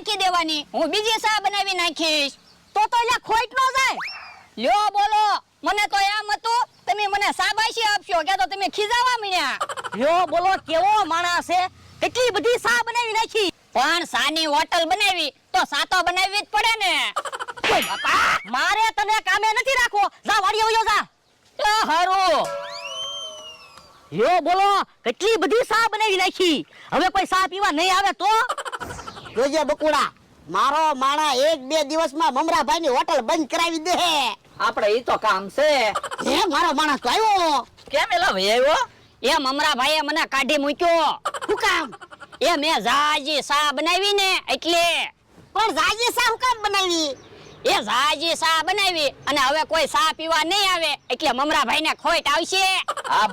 નાખી દેવાની, હું બીજી સા બનાવી નાખીશ. તો એટલે ખોટ ન જાય. લ્યો બોલો, મને તો એમ હતું તમે મને શાબાશી આપશો કે તો તમે ખીજાવા મીણ્યા. લ્યો બોલો કેવો માણસ છે, કેટલી બધી સા બનાવી નાખી. પણ સાની હોટલ બનાવી તો સા તો બનાવવી જ પડે ને. બાપા મારે તને કામે નથી રાખવો, જા વાડીએ વયો જા. તો હારું. લ્યો બોલો કેટલી બધી સા બનાવી નાખી, હવે કોઈ સા પીવા નહીં આવે તો. જોજે બકુડા, મારો માણા 1-2 દિવસમાં મમરાભાઈ ની હોટલ બંધ કરાવી દે. આપણે ઈ તો કામ છે. હે મારો માણસ તો આવ્યો. કેમ એલા ભાઈ આવ્યો? એ મમરાભાઈએ મને કાઢી મૂક્યો. શું કામ? એ મેં જાજી સા બનાવી ને એટલે. પણ જાજી સા હું કામ બનાવી? એ જાજી સા બનાવી અને હવે કોઈ સા પીવા નહીં આવે એટલે મમરાભાઈને ખોટ આવશે. આ